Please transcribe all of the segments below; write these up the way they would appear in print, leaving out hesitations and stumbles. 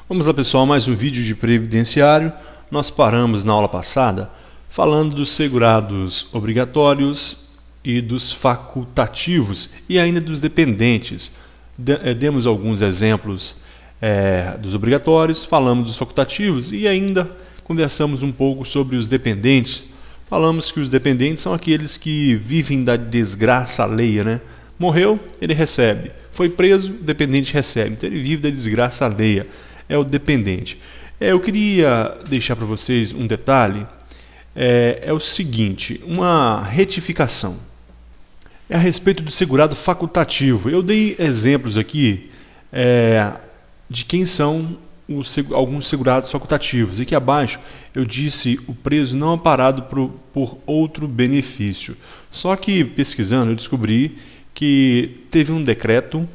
Vamos lá, pessoal, mais um vídeo de previdenciário. Nós paramos na aula passada falando dos segurados obrigatórios e dos facultativos e ainda dos dependentes. Demos alguns exemplos dos obrigatórios, falamos dos facultativos e ainda conversamos um pouco sobre os dependentes. Falamos que os dependentes são aqueles que vivem da desgraça alheia, né? Morreu, ele recebe. Foi preso, o dependente recebe. Então ele vive da desgraça alheia. É o dependente. Eu queria deixar para vocês um detalhe. É o seguinte, uma retificação. É a respeito do segurado facultativo. Eu dei exemplos aqui de quem são alguns segurados facultativos. E aqui abaixo eu disse o preso não amparado por outro benefício. Só que pesquisando eu descobri que teve um decreto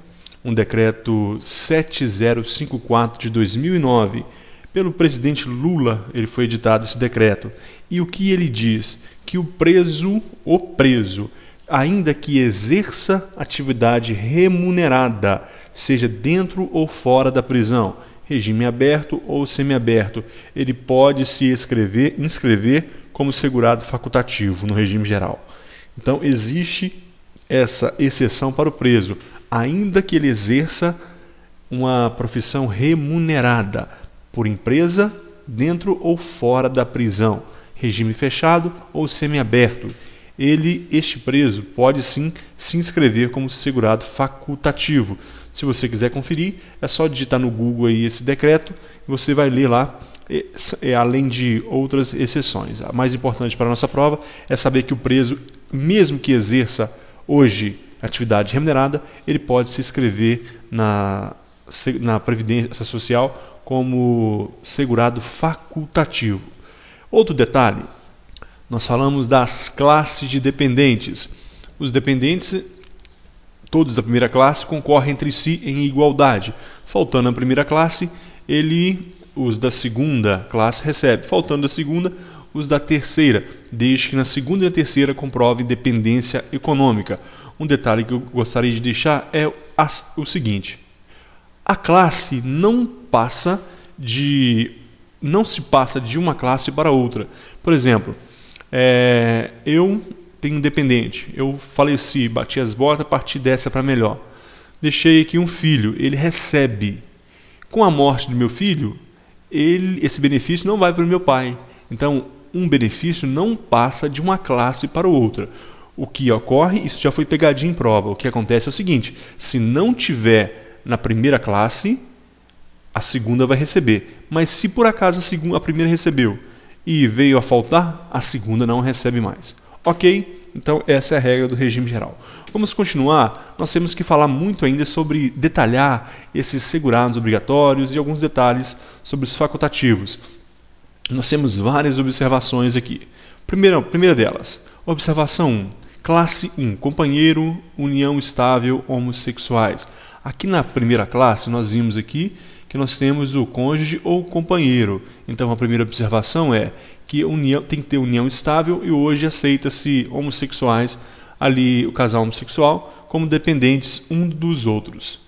7054 de 2009, pelo presidente Lula, ele foi editado esse decreto. E o que ele diz? Que o preso, ainda que exerça atividade remunerada, seja dentro ou fora da prisão, regime aberto ou semiaberto, ele pode se inscrever como segurado facultativo no regime geral. Então existe essa exceção para o preso, ainda que ele exerça uma profissão remunerada por empresa, dentro ou fora da prisão, regime fechado ou semiaberto. Este preso pode sim se inscrever como segurado facultativo. Se você quiser conferir, é só digitar no Google aí esse decreto e você vai ler lá, além de outras exceções. A mais importante para a nossa prova é saber que o preso, mesmo que exerça hoje atividade remunerada, ele pode se inscrever na Previdência Social como segurado facultativo. Outro detalhe, nós falamos das classes de dependentes. Os dependentes, todos da primeira classe, concorrem entre si em igualdade. Faltando a primeira classe, os da segunda classe recebem. Faltando a segunda, os da terceira, desde que na segunda e na terceira comprovem dependência econômica. Um detalhe que eu gostaria de deixar é o seguinte: a classe não se passa de uma classe para outra. Por exemplo, eu tenho um dependente, eu faleci, bati as botas, parti dessa para melhor. Deixei aqui um filho, ele recebe. Com a morte do meu filho, esse benefício não vai para o meu pai. Então, um benefício não passa de uma classe para outra. O que ocorre, isso já foi pegadinho em prova. O que acontece é o seguinte: se não tiver na primeira classe, a segunda vai receber. Mas se por acaso a primeira recebeu e veio a faltar, a segunda não recebe mais. Ok? Então essa é a regra do regime geral. Vamos continuar. Nós temos que falar muito ainda sobre detalhar esses segurados obrigatórios e alguns detalhes sobre os facultativos. Nós temos várias observações aqui. Primeira delas, observação 1. Classe 1, companheiro, união estável, homossexuais. Aqui na primeira classe nós vimos aqui que nós temos o cônjuge ou companheiro. Então a primeira observação é que tem que ter união estável e hoje aceita-se homossexuais, ali o casal homossexual, como dependentes um dos outros.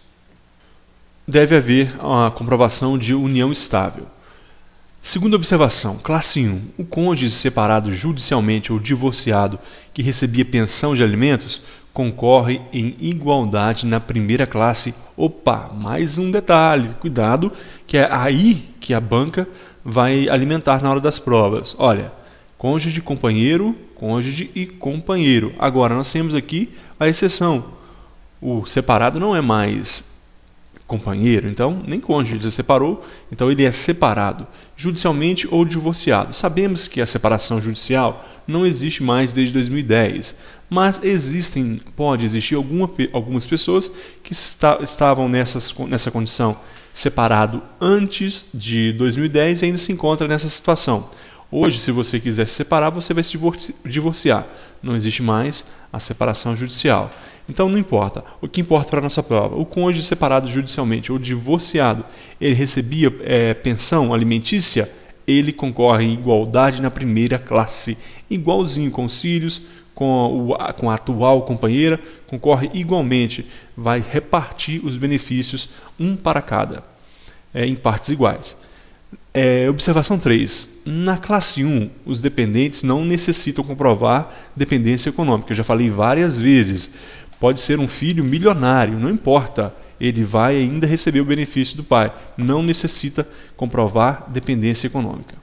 Deve haver a comprovação de união estável. Segunda observação, classe 1. O cônjuge separado judicialmente ou divorciado que recebia pensão de alimentos concorre em igualdade na primeira classe. Opa, mais um detalhe, cuidado, que é aí que a banca vai alimentar na hora das provas. Olha, cônjuge, companheiro, cônjuge e companheiro. Agora nós temos aqui a exceção. O separado não é mais companheiro, então nem cônjuge, ele se separou, então ele é separado, judicialmente ou divorciado. Sabemos que a separação judicial não existe mais desde 2010, mas pode existir algumas pessoas que estavam nessa condição separado antes de 2010 e ainda se encontra nessa situação. Hoje, se você quiser se separar, você vai se divorciar. Não existe mais a separação judicial. Então não importa. O que importa para a nossa prova? O cônjuge separado judicialmente ou divorciado, ele recebia pensão alimentícia, ele concorre em igualdade na primeira classe. Igualzinho com os filhos, com a atual companheira, concorre igualmente. Vai repartir os benefícios um para cada. em partes iguais. Observação 3. Na classe 1, os dependentes não necessitam comprovar dependência econômica. Eu já falei várias vezes. Pode ser um filho milionário, não importa. Ele vai ainda receber o benefício do pai. Não necessita comprovar dependência econômica.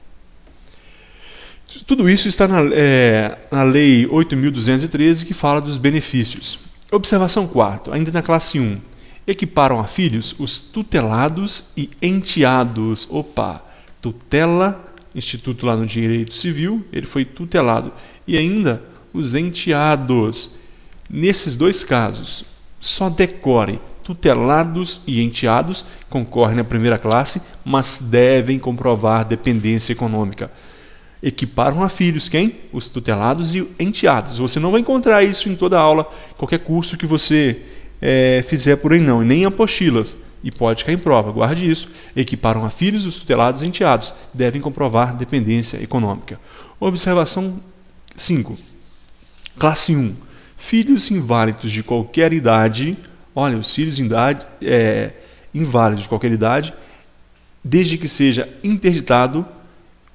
Tudo isso está na Lei 8.213, que fala dos benefícios. Observação 4. Ainda na classe 1. Equiparam a filhos os tutelados e enteados. Opa! Tutela, instituto lá no direito civil, ele foi tutelado. E ainda os enteados. Nesses dois casos, só decore. Tutelados e enteados concorrem na primeira classe, mas devem comprovar dependência econômica. Equiparam a filhos quem? Os tutelados e enteados. Você não vai encontrar isso em toda aula, qualquer curso que você fizer por aí não, e nem apostilas. E pode cair em prova, guarde isso. Equiparam a filhos, os tutelados e enteados. Devem comprovar dependência econômica. Observação 5. Classe 1. Filhos inválidos de qualquer idade. Olha, os filhos inválidos de qualquer idade, desde que seja interditado,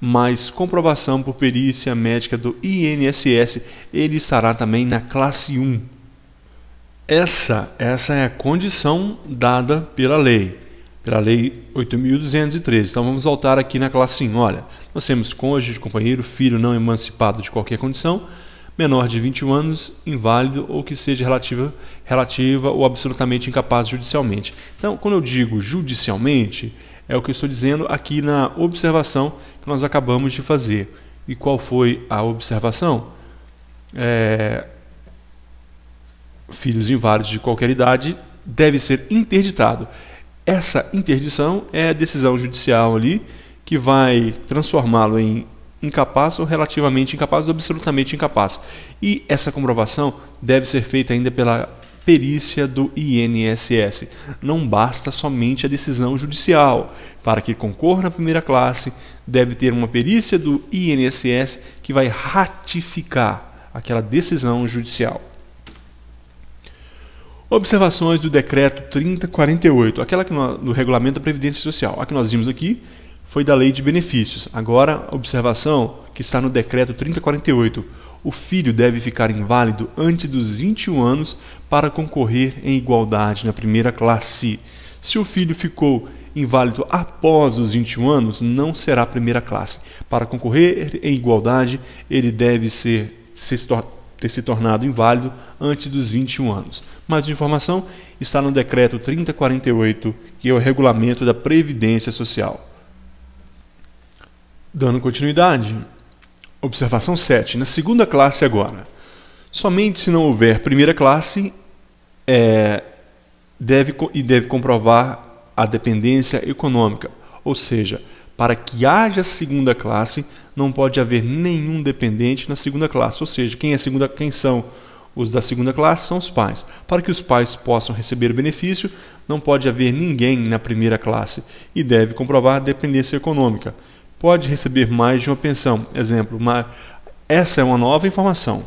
mais comprovação por perícia médica do INSS, ele estará também na classe 1. Essa é a condição dada pela lei 8.213. Então vamos voltar aqui na classe 1. Olha, nós temos cônjuge, companheiro, filho não emancipado de qualquer condição, menor de 21 anos, inválido ou que seja relativa ou absolutamente incapaz judicialmente. Então, quando eu digo judicialmente, é o que eu estou dizendo aqui na observação que nós acabamos de fazer. E qual foi a observação? Filhos inválidos de qualquer idade deve ser interditado. Essa interdição é a decisão judicial ali que vai transformá-lo em incapaz ou relativamente incapaz ou absolutamente incapaz. E essa comprovação deve ser feita ainda pela perícia do INSS. Não basta somente a decisão judicial. Para que concorra na primeira classe, deve ter uma perícia do INSS que vai ratificar aquela decisão judicial. Observações do decreto 3048, aquela do regulamento da Previdência Social. A que nós vimos aqui foi da lei de benefícios. Agora, a observação que está no decreto 3048. O filho deve ficar inválido antes dos 21 anos para concorrer em igualdade na primeira classe. Se o filho ficou inválido após os 21 anos, não será primeira classe. Para concorrer em igualdade, ele deve ter se tornado inválido antes dos 21 anos. Mais informação está no decreto 3048, que é o regulamento da Previdência Social. Dando continuidade. Observação 7. Na segunda classe agora. Somente se não houver primeira classe, deve comprovar a dependência econômica. Ou seja, para que haja segunda classe, não pode haver nenhum dependente na segunda classe. Ou seja, quem são os da segunda classe? São os pais. Para que os pais possam receber o benefício, não pode haver ninguém na primeira classe e deve comprovar a dependência econômica. Pode receber mais de uma pensão. Exemplo, essa é uma nova informação.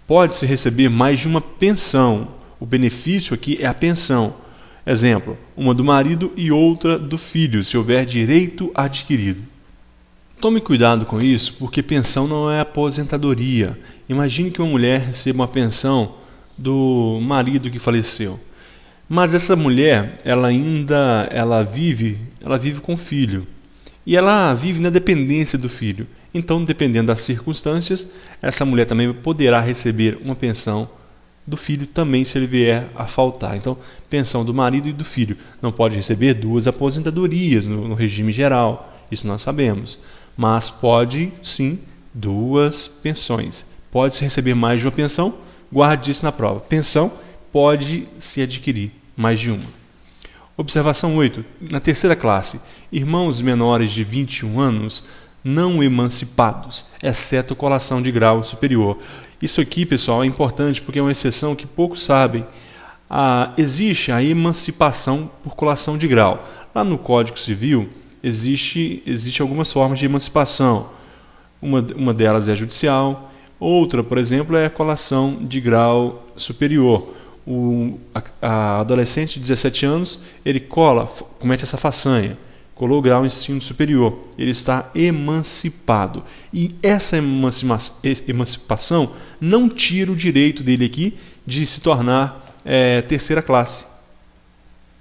Pode-se receber mais de uma pensão. O benefício aqui é a pensão. Exemplo, uma do marido e outra do filho, se houver direito adquirido. Tome cuidado com isso, porque pensão não é aposentadoria. Imagine que uma mulher receba uma pensão do marido que faleceu. Mas essa mulher, ela vive com o filho. E ela vive na dependência do filho. Então, dependendo das circunstâncias, essa mulher também poderá receber uma pensão do filho também se ele vier a faltar. Então, pensão do marido e do filho. Não pode receber duas aposentadorias no regime geral. Isso nós sabemos. Mas pode, sim, duas pensões. Pode-se receber mais de uma pensão? Guarde isso na prova. Pensão pode se adquirir mais de uma. Observação 8. Na terceira classe, irmãos menores de 21 anos não emancipados, exceto colação de grau superior. Isso aqui, pessoal, é importante porque é uma exceção que poucos sabem. Existe a emancipação por colação de grau. Lá no Código Civil, existe algumas formas de emancipação. Uma delas é a judicial, outra, por exemplo, é a colação de grau superior. A adolescente de 17 anos, ele comete essa façanha, colou o grau em ensino superior, ele está emancipado. E essa emancipação não tira o direito dele aqui de se tornar terceira classe.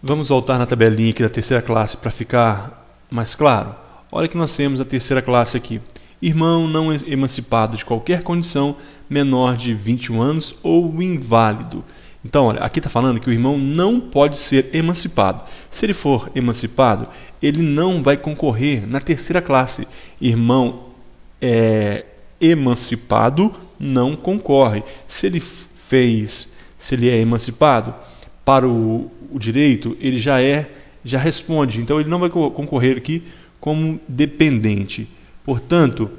Vamos voltar na tabelinha aqui da terceira classe para ficar mais claro. Olha que nós temos a terceira classe aqui. Irmão não emancipado de qualquer condição menor de 21 anos ou inválido. Então, olha, aqui está falando que o irmão não pode ser emancipado. Se ele for emancipado, ele não vai concorrer na terceira classe. Irmão emancipado não concorre. Se ele é emancipado para o direito, ele já responde. Então, ele não vai concorrer aqui como dependente. Portanto,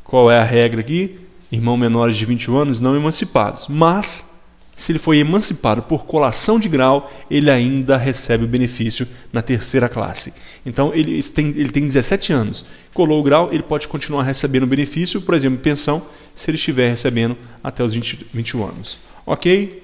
qual é a regra aqui? Irmão menores de 21 anos não emancipados. Mas, se ele foi emancipado por colação de grau, ele ainda recebe o benefício na terceira classe. Então, ele tem 17 anos. Colou o grau, ele pode continuar recebendo o benefício, por exemplo, pensão, se ele estiver recebendo até os 21 anos. Ok?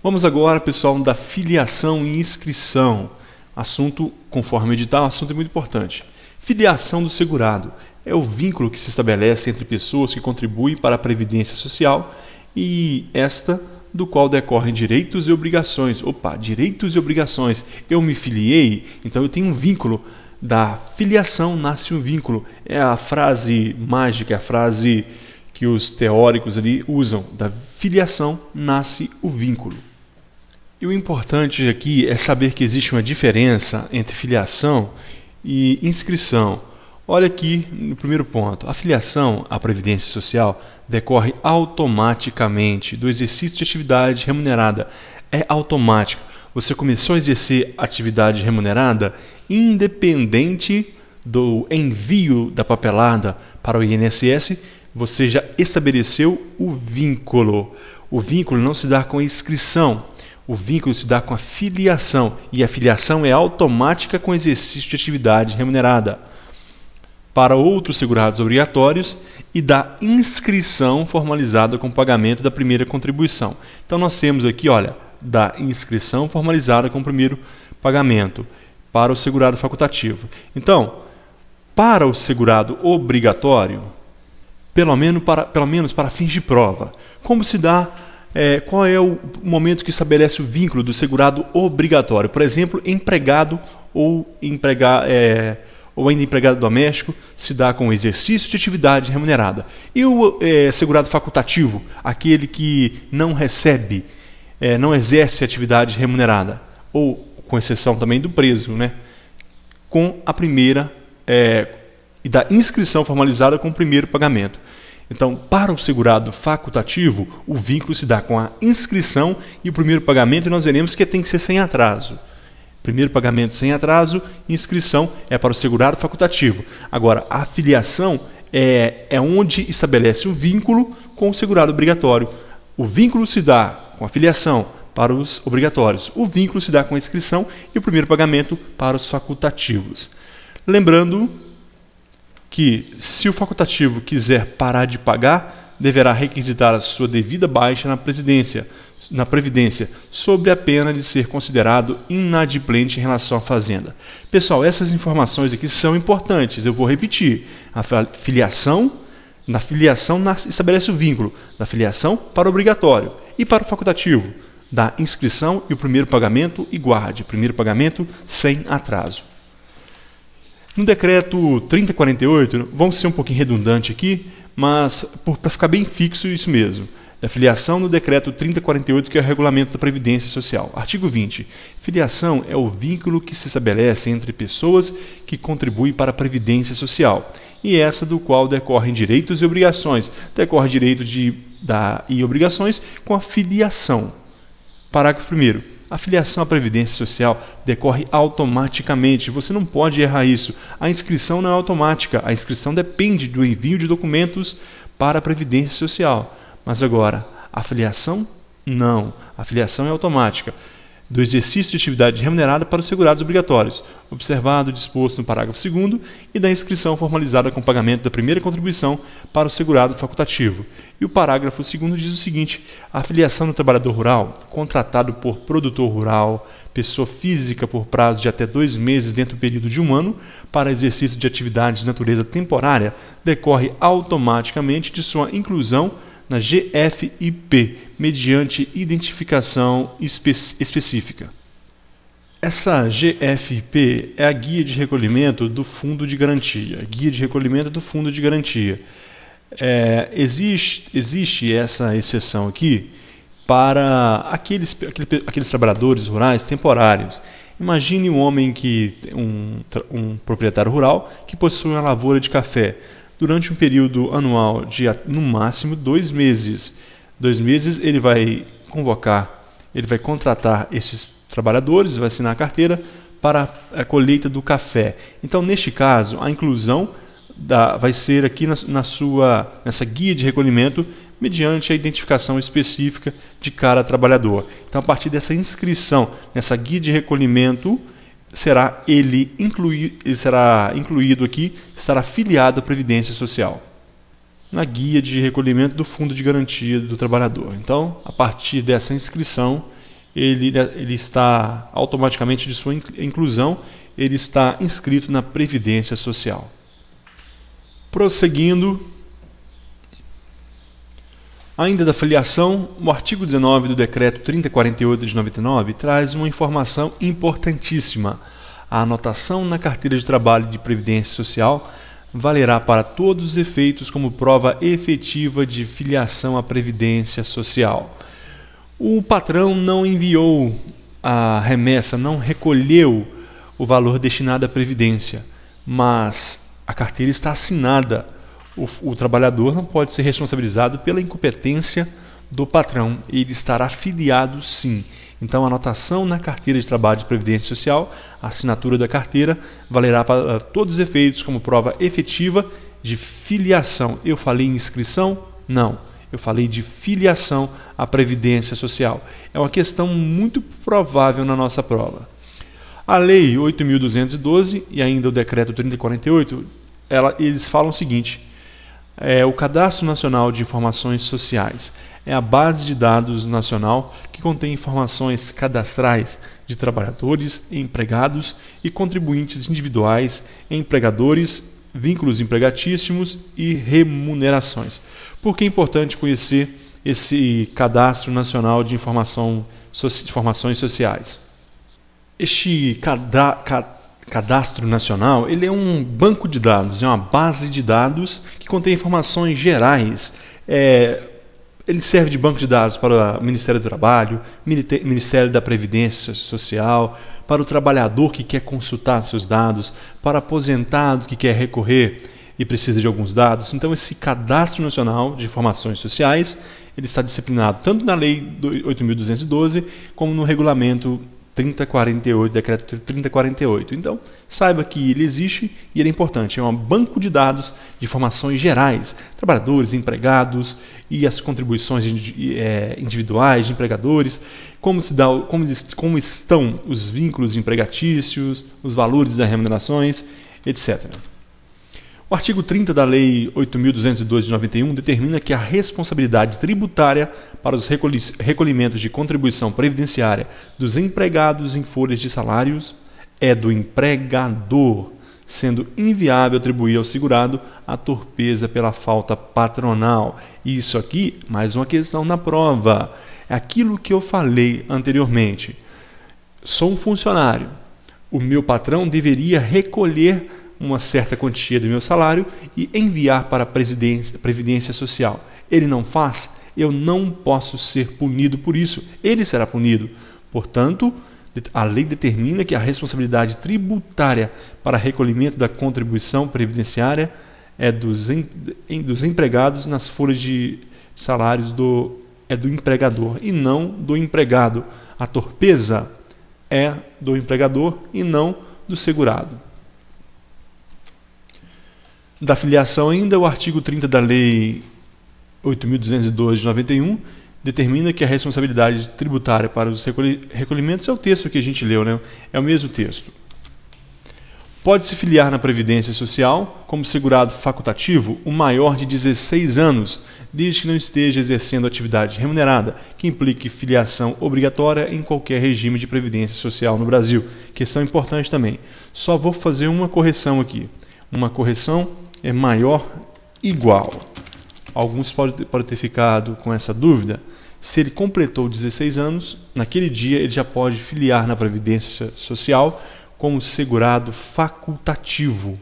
Vamos agora, pessoal, da filiação e inscrição. Assunto, conforme o edital, assunto é muito importante. Filiação do segurado é o vínculo que se estabelece entre pessoas que contribuem para a Previdência Social e esta do qual decorrem direitos e obrigações. Opa, direitos e obrigações. Eu me filiei, então eu tenho um vínculo. Da filiação nasce um vínculo. É a frase mágica, é a frase que os teóricos ali usam. Da filiação nasce o vínculo. E o importante aqui é saber que existe uma diferença entre filiação e inscrição. Olha aqui no primeiro ponto. A filiação à Previdência Social decorre automaticamente do exercício de atividade remunerada. É automático. Você começou a exercer atividade remunerada independente do envio da papelada para o INSS, você já estabeleceu o vínculo. O vínculo não se dá com a inscrição. O vínculo se dá com a filiação, e a filiação é automática com o exercício de atividade remunerada. Para outros segurados obrigatórios e da inscrição formalizada com pagamento da primeira contribuição. Então nós temos aqui, olha, da inscrição formalizada com o primeiro pagamento para o segurado facultativo. Então, para o segurado obrigatório, pelo menos para fins de prova, como se dá qual é o momento que estabelece o vínculo do segurado obrigatório? Por exemplo, empregado ou ainda empregado doméstico, se dá com o exercício de atividade remunerada. E o segurado facultativo, aquele que não recebe, não exerce atividade remunerada, ou com exceção também do preso, né? Com a primeira e da inscrição formalizada com o primeiro pagamento. Então, para o segurado facultativo, o vínculo se dá com a inscrição e o primeiro pagamento, e nós veremos que tem que ser sem atraso. Primeiro pagamento sem atraso, inscrição é para o segurado facultativo. Agora, a filiação é onde estabelece o vínculo com o segurado obrigatório. O vínculo se dá com a filiação para os obrigatórios. O vínculo se dá com a inscrição e o primeiro pagamento para os facultativos. Lembrando que, se o facultativo quiser parar de pagar, deverá requisitar a sua devida baixa na Previdência, sob a pena de ser considerado inadimplente em relação à fazenda. Pessoal, essas informações aqui são importantes, eu vou repetir. Na filiação estabelece o vínculo da filiação para o obrigatório e para o facultativo, da inscrição e o primeiro pagamento e guarde, primeiro pagamento sem atraso. No decreto 3048, vamos ser um pouquinho redundante aqui, mas para ficar bem fixo isso mesmo. Da filiação no decreto 3048, que é o regulamento da Previdência Social. Artigo 20. Filiação é o vínculo que se estabelece entre pessoas que contribuem para a Previdência Social, e essa do qual decorrem direitos e obrigações. Decorre direitos e obrigações com a filiação. Parágrafo 1º. A filiação à Previdência Social decorre automaticamente. Você não pode errar isso. A inscrição não é automática. A inscrição depende do envio de documentos para a Previdência Social. Mas agora, a filiação? Não. A filiação é automática. do exercício de atividade remunerada para os segurados obrigatórios, observado o disposto no parágrafo 2º, e da inscrição formalizada com pagamento da primeira contribuição para o segurado facultativo. E o parágrafo 2º diz o seguinte: a filiação do trabalhador rural, contratado por produtor rural, pessoa física por prazo de até 2 meses dentro do período de 1 ano, para exercício de atividade de natureza temporária, decorre automaticamente de sua inclusão na GFIP, mediante identificação específica. Essa GFIP é a Guia de Recolhimento do Fundo de Garantia. Guia de Recolhimento do Fundo de Garantia. Existe essa exceção aqui para aqueles trabalhadores rurais temporários. Imagine um homem um proprietário rural que possui uma lavoura de café durante um período anual de no máximo 2 meses. 2 meses ele vai contratar esses trabalhadores, vai assinar a carteira para a colheita do café. Então, neste caso, a inclusão vai ser aqui nessa guia de recolhimento, mediante a identificação específica de cada trabalhador. Então, a partir dessa inscrição nessa guia de recolhimento, será incluído aqui, estará filiado à Previdência Social, na guia de recolhimento do Fundo de Garantia do Trabalhador. Então, a partir dessa inscrição, ele está automaticamente de sua inclusão, ele está inscrito na Previdência Social. Prosseguindo, ainda da filiação, o artigo 19 do Decreto 3048 de 99 traz uma informação importantíssima. A anotação na carteira de trabalho de Previdência Social valerá para todos os efeitos como prova efetiva de filiação à Previdência Social. O patrão não enviou a remessa, não recolheu o valor destinado à Previdência, mas a carteira está assinada. O trabalhador não pode ser responsabilizado pela incompetência do patrão, ele estará filiado sim. Então, a anotação na carteira de trabalho de Previdência Social, a assinatura da carteira, valerá para todos os efeitos como prova efetiva de filiação. Eu falei em inscrição? Não. Eu falei de filiação à Previdência Social. É uma questão muito provável na nossa prova. A Lei 8.212 e ainda o Decreto 3048, eles falam o seguinte: o Cadastro Nacional de Informações Sociais é a base de dados nacional que contém informações cadastrais de trabalhadores, empregados e contribuintes individuais, empregadores, vínculos empregatícios e remunerações. Por que é importante conhecer esse Cadastro Nacional de Informações Sociais? Este Cadastro Nacional, ele é um banco de dados, é uma base de dados que contém informações gerais. Ele serve de banco de dados para o Ministério do Trabalho, Ministério da Previdência Social, para o trabalhador que quer consultar seus dados, para o aposentado que quer recorrer e precisa de alguns dados. Então, esse Cadastro Nacional de Informações Sociais, ele está disciplinado tanto na Lei 8.212 como no Regulamento 3048, Decreto 3048. Então, saiba que ele existe e ele é importante. É um banco de dados de informações gerais, trabalhadores, empregados e as contribuições individuais de empregadores, como estão os vínculos empregatícios, os valores das remunerações, etc. O artigo 30 da Lei 8.202 de 91 determina que a responsabilidade tributária para os recolhimentos de contribuição previdenciária dos empregados em folhas de salários é do empregador, sendo inviável atribuir ao segurado a torpeza pela falta patronal. E isso aqui, mais uma questão na prova. É aquilo que eu falei anteriormente. Sou um funcionário. O meu patrão deveria recolher uma certa quantia do meu salário e enviar para a Previdência Social. Ele não faz, eu não posso ser punido por isso. Ele será punido. Portanto, a lei determina que a responsabilidade tributária para recolhimento da contribuição previdenciária é dos empregados nas folhas de salários do empregador e não do empregado. A torpeza é do empregador e não do segurado. Da filiação ainda, o artigo 30 da Lei 8.202 de 91 determina que a responsabilidade tributária para os recolhimentos é o texto que a gente leu, né? É o mesmo texto. Pode-se filiar na Previdência Social como segurado facultativo o maior de 16 anos, desde que não esteja exercendo atividade remunerada, que implique filiação obrigatória em qualquer regime de previdência social no Brasil. Questão importante também. Só vou fazer uma correção aqui. Uma correção é maior igual. Alguns podem ter ficado com essa dúvida. Se ele completou 16 anos, naquele dia ele já pode filiar na Previdência Social como segurado facultativo.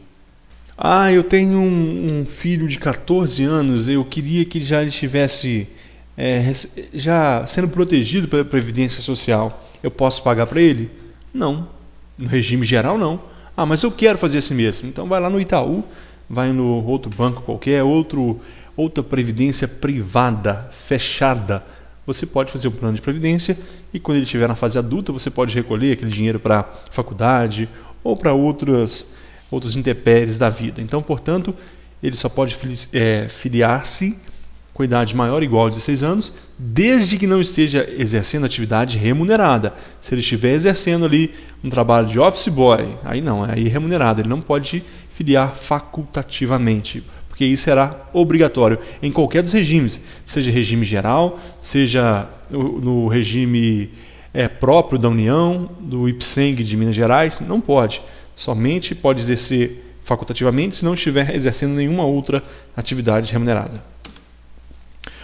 Eu tenho um filho de 14 anos, eu queria que já estivesse já sendo protegido pela Previdência Social. Eu posso pagar para ele? Não. No regime geral, não. Mas eu quero fazer assim mesmo. Então vai lá no Itaú, vai no outro banco qualquer, outra previdência privada, fechada. Você pode fazer um plano de previdência e quando ele estiver na fase adulta, você pode recolher aquele dinheiro para faculdade ou para outros intempéries da vida. Então, portanto, ele só pode filiar-se com idade maior ou igual a 16 anos, desde que não esteja exercendo atividade remunerada. Se ele estiver exercendo ali um trabalho de office boy, aí não, aí é remunerado. Ele não pode filiar facultativamente, porque isso será obrigatório em qualquer dos regimes, seja regime geral, seja no regime próprio da União, do IPSENG de Minas Gerais, não pode. Somente pode exercer facultativamente se não estiver exercendo nenhuma outra atividade remunerada.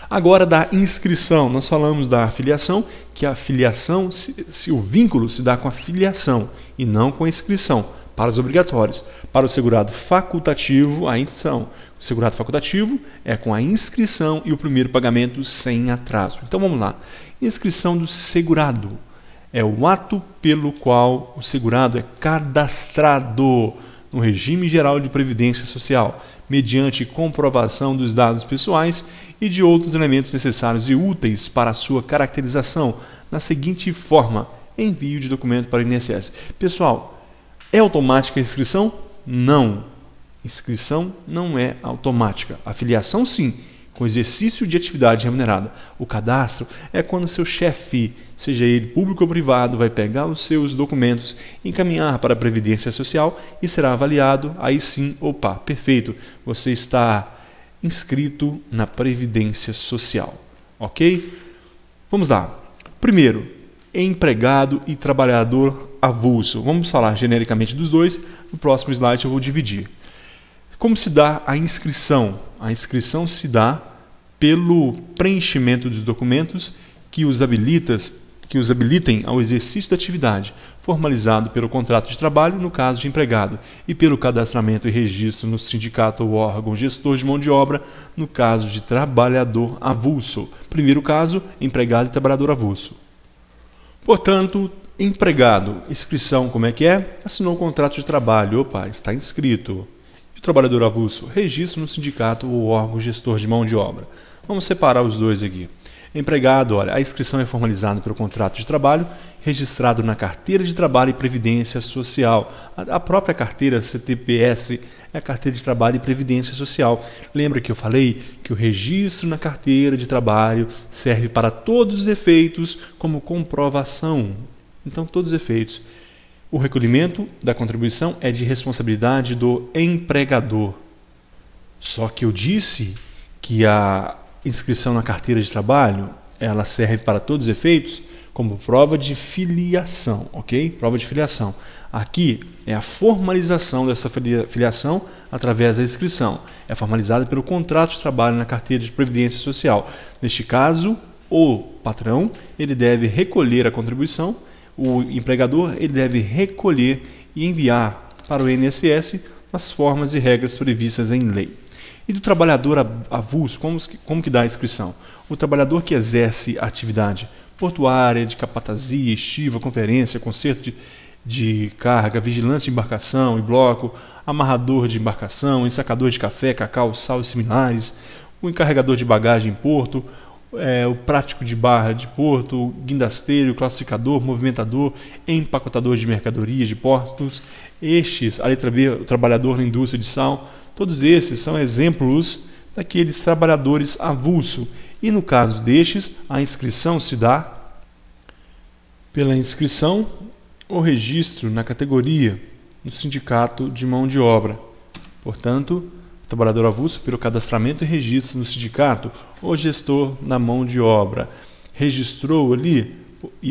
Agora, da inscrição, nós falamos da filiação, que a filiação, se o vínculo se dá com a filiação e não com a inscrição, para os obrigatórios. Para o segurado facultativo, a inscrição. O segurado facultativo é com a inscrição e o primeiro pagamento sem atraso. Então vamos lá. Inscrição do segurado é o ato pelo qual o segurado é cadastrado no regime geral de previdência social, mediante comprovação dos dados pessoais e de outros elementos necessários e úteis para a sua caracterização, na seguinte forma: envio de documento para o INSS. Pessoal, é automática a inscrição? Não. Inscrição não é automática. A filiação, sim, com exercício de atividade remunerada. O cadastro é quando seu chefe, seja ele público ou privado, vai pegar os seus documentos, encaminhar para a Previdência Social e será avaliado. Aí sim, opa, perfeito, você está inscrito na Previdência Social. Ok? Vamos lá. Primeiro, empregado e trabalhador avulso. Vamos falar genericamente dos dois. No próximo slide eu vou dividir. Como se dá a inscrição? A inscrição se dá pelo preenchimento dos documentos que os habilitem ao exercício da atividade, formalizado pelo contrato de trabalho, no caso de empregado, e pelo cadastramento e registro no sindicato ou órgão gestor de mão de obra, no caso de trabalhador avulso. Primeiro caso, empregado e trabalhador avulso. Portanto, empregado, inscrição como é que é? Assinou o contrato de trabalho, opa, está inscrito. E o trabalhador avulso, registro no sindicato ou órgão gestor de mão de obra. Vamos separar os dois aqui. Empregado, olha, a inscrição é formalizada pelo contrato de trabalho, registrado na carteira de trabalho e previdência social. A própria carteira CTPS é a carteira de trabalho e previdência social. Lembra que eu falei que o registro na carteira de trabalho serve para todos os efeitos como comprovação. Então, todos os efeitos. O recolhimento da contribuição é de responsabilidade do empregador. Só que eu disse que a inscrição na carteira de trabalho, ela serve para todos os efeitos como prova de filiação, ok? Prova de filiação. Aqui é a formalização dessa filiação através da inscrição. É formalizada pelo contrato de trabalho na carteira de previdência social. Neste caso, o patrão ele deve recolher a contribuição, o empregador ele deve recolher e enviar para o INSS as formas e regras previstas em lei. E do trabalhador avulso, como que dá a inscrição? O trabalhador que exerce a atividade portuária, de capatazia, estiva, conferência, conserto de carga, vigilância de embarcação e bloco, amarrador de embarcação, ensacador de café, cacau, sal e similares, o encarregador de bagagem em porto, o prático de barra de porto, guindasteiro, classificador, movimentador, empacotador de mercadorias de portos. Estes, a letra B, o trabalhador na indústria de sal, todos esses são exemplos daqueles trabalhadores avulso. E no caso destes, a inscrição se dá pela inscrição ou registro na categoria no sindicato de mão de obra. Portanto, o trabalhador avulso, pelo cadastramento e registro no sindicato, o gestor na mão de obra registrou ali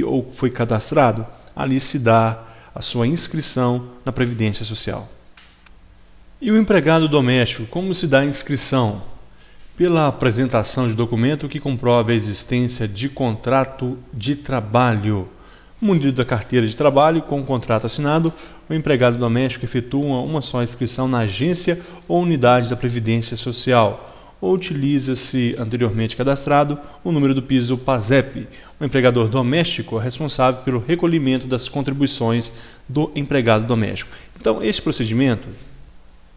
ou foi cadastrado, ali se dá a sua inscrição na Previdência Social. E o empregado doméstico, como se dá a inscrição? Pela apresentação de documento que comprove a existência de contrato de trabalho. Munido da carteira de trabalho com o contrato assinado, o empregado doméstico efetua uma só inscrição na agência ou unidade da Previdência Social, ou utiliza-se, anteriormente cadastrado, o número do piso PASEP. O empregador doméstico é responsável pelo recolhimento das contribuições do empregado doméstico. Então, esse procedimento,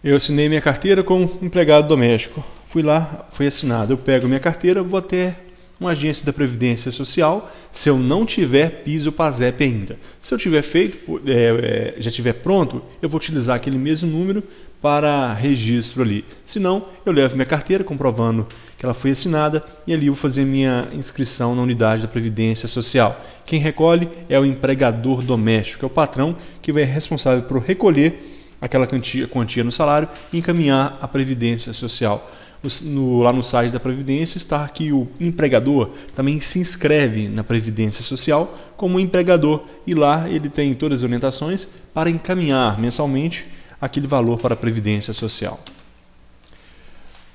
eu assinei minha carteira como empregado doméstico. Fui lá, foi assinado. Eu pego minha carteira, vou até uma agência da Previdência Social, se eu não tiver piso PASEP ainda. Se eu tiver feito, já tiver pronto, eu vou utilizar aquele mesmo número para registro ali. Se não, eu levo minha carteira comprovando que ela foi assinada e ali eu vou fazer minha inscrição na unidade da Previdência Social. Quem recolhe é o empregador doméstico, é o patrão que vai ser responsável por recolher aquela quantia no salário e encaminhar à Previdência Social. Lá no site da Previdência está que o empregador também se inscreve na Previdência Social como empregador e lá ele tem todas as orientações para encaminhar mensalmente aquele valor para a Previdência Social.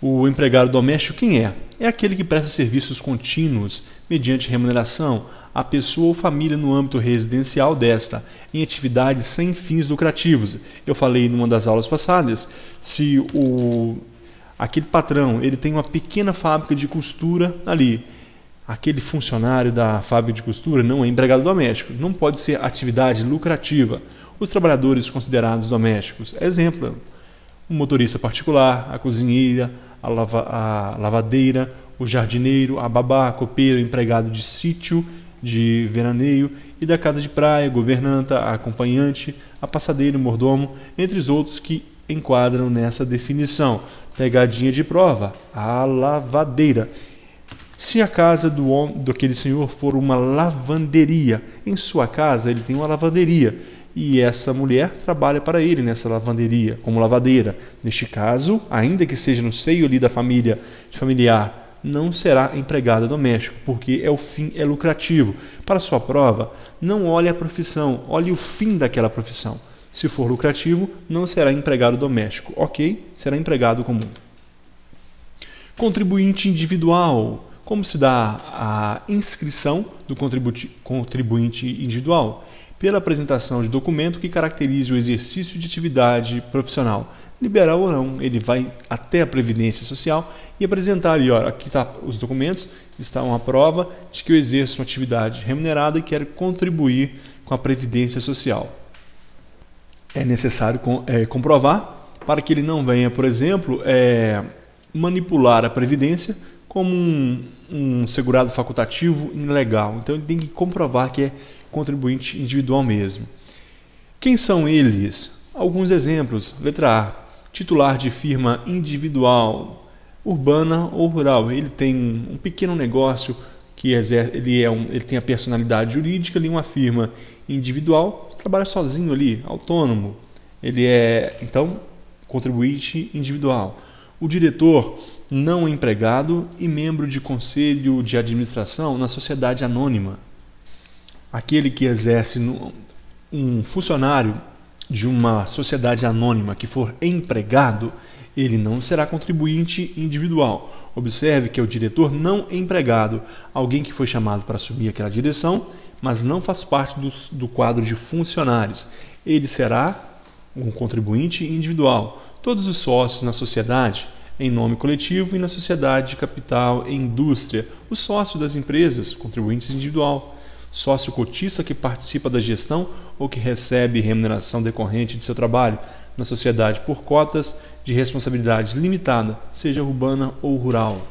O empregado doméstico quem é? É aquele que presta serviços contínuos mediante remuneração à pessoa ou família no âmbito residencial desta, em atividades sem fins lucrativos. Eu falei numa das aulas passadas, se aquele patrão ele tem uma pequena fábrica de costura ali, aquele funcionário da fábrica de costura não é empregado doméstico, não pode ser atividade lucrativa. Os trabalhadores considerados domésticos, exemplo, o motorista particular, a cozinheira, a lavadeira, o jardineiro, a babá, a copeiro, empregado de sítio, de veraneio e da casa de praia, governanta, a acompanhante, a passadeira, o mordomo, entre os outros que enquadram nessa definição. Pegadinha de prova, a lavadeira. Se a casa daquele senhor for uma lavanderia, em sua casa ele tem uma lavanderia e essa mulher trabalha para ele nessa lavanderia como lavadeira. Neste caso, ainda que seja no seio ali da família familiar, não será empregado doméstico, porque o fim é lucrativo. Para sua prova, não olhe a profissão, olhe o fim daquela profissão. Se for lucrativo, não será empregado doméstico, ok? Será empregado comum. Contribuinte individual. Como se dá a inscrição do contribuinte individual? Pela apresentação de documento que caracterize o exercício de atividade profissional. Liberal ou não, ele vai até a Previdência Social e apresentar ali, ó, aqui está os documentos, está uma prova de que eu exerço uma atividade remunerada e quero contribuir com a Previdência Social. É necessário comprovar para que ele não venha, por exemplo, manipular a Previdência como um segurado facultativo ilegal. Então ele tem que comprovar que é contribuinte individual mesmo. Quem são eles? Alguns exemplos. Letra A. Titular de firma individual, urbana ou rural. Ele tem um pequeno negócio que ele tem a personalidade jurídica, ali uma firma individual, trabalha sozinho ali, autônomo. Ele é, então, contribuinte individual. O diretor não empregado e membro de conselho de administração na sociedade anônima. Aquele que exerce um funcionário de uma sociedade anônima que for empregado, ele não será contribuinte individual. Observe que é o diretor não empregado, alguém que foi chamado para assumir aquela direção, mas não faz parte do quadro de funcionários. Ele será um contribuinte individual. Todos os sócios na sociedade, em nome coletivo, e na sociedade de capital e indústria, os sócios das empresas, contribuintes individual. Sócio cotista que participa da gestão ou que recebe remuneração decorrente de seu trabalho na sociedade por cotas de responsabilidade limitada, seja urbana ou rural.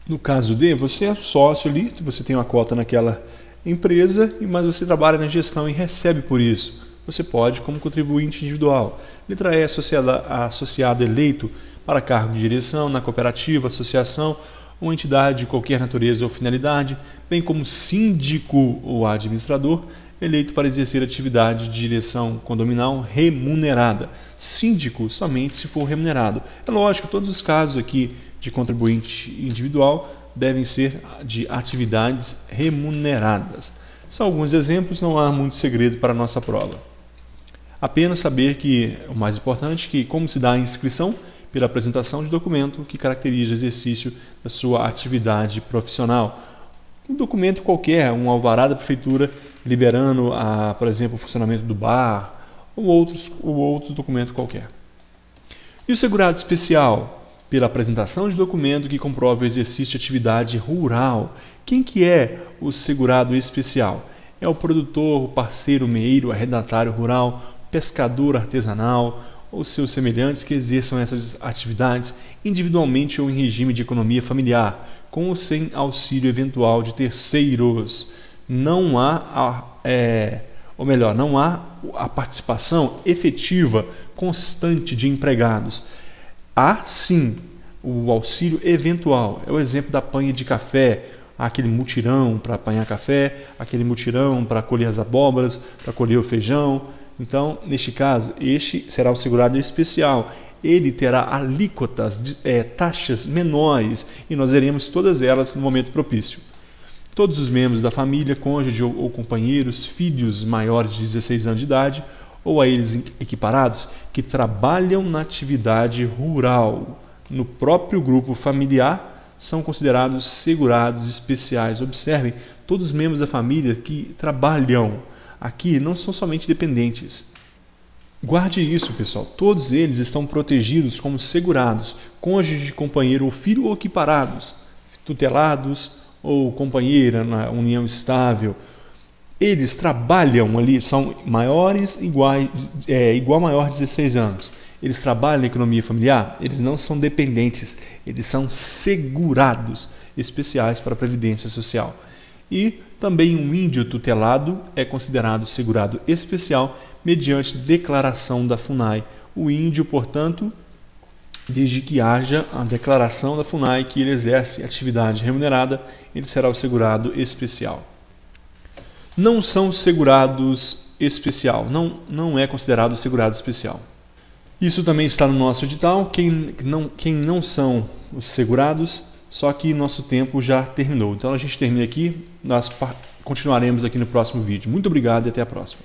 No caso de você é sócio ali, você tem uma cota naquela empresa, mas você trabalha na gestão e recebe por isso. Você pode como contribuinte individual. Letra E, associado eleito para cargo de direção na cooperativa, associação uma entidade de qualquer natureza ou finalidade, bem como síndico ou administrador, eleito para exercer atividade de direção condominal remunerada. Síndico somente se for remunerado. É lógico, todos os casos aqui de contribuinte individual devem ser de atividades remuneradas. São alguns exemplos, não há muito segredo para a nossa prova. Apenas saber que, o mais importante, que como se dá a inscrição pela apresentação de documento que caracteriza o exercício da sua atividade profissional. Um documento qualquer, um alvará da prefeitura liberando, por exemplo, o funcionamento do bar ou outros documentos qualquer. E o segurado especial? Pela apresentação de documento que comprove o exercício de atividade rural. Quem que é o segurado especial? É o produtor, o parceiro, o meeiro, o arrendatário rural, pescador artesanal ou seus semelhantes que exerçam essas atividades individualmente ou em regime de economia familiar, com ou sem auxílio eventual de terceiros. Não há a participação efetiva constante de empregados. Há sim o auxílio eventual. É o exemplo da apanha de café, aquele mutirão para apanhar café, aquele mutirão para colher as abóboras, para colher o feijão. Então, neste caso, este será o segurado especial. Ele terá alíquotas, taxas menores, e nós veremos todas elas no momento propício. Todos os membros da família, cônjuge ou companheiros, filhos maiores de 16 anos de idade, ou a eles equiparados, que trabalham na atividade rural no próprio grupo familiar, são considerados segurados especiais. Observem, todos os membros da família que trabalham aqui não são somente dependentes. Guarde isso, pessoal. Todos eles estão protegidos como segurados, cônjuge, companheiro ou filho ou equiparados, tutelados ou companheira na união estável. Eles trabalham ali, são maiores, igual maior de 16 anos. Eles trabalham na economia familiar, eles não são dependentes, eles são segurados especiais para a Previdência Social. E também um índio tutelado é considerado segurado especial mediante declaração da FUNAI. O índio, portanto, desde que haja a declaração da FUNAI que ele exerce atividade remunerada, ele será o segurado especial. Não são segurados especial, não é considerado segurado especial. Isso também está no nosso edital, quem não são os segurados, só que nosso tempo já terminou. Então a gente termina aqui, nós continuaremos aqui no próximo vídeo. Muito obrigado e até a próxima.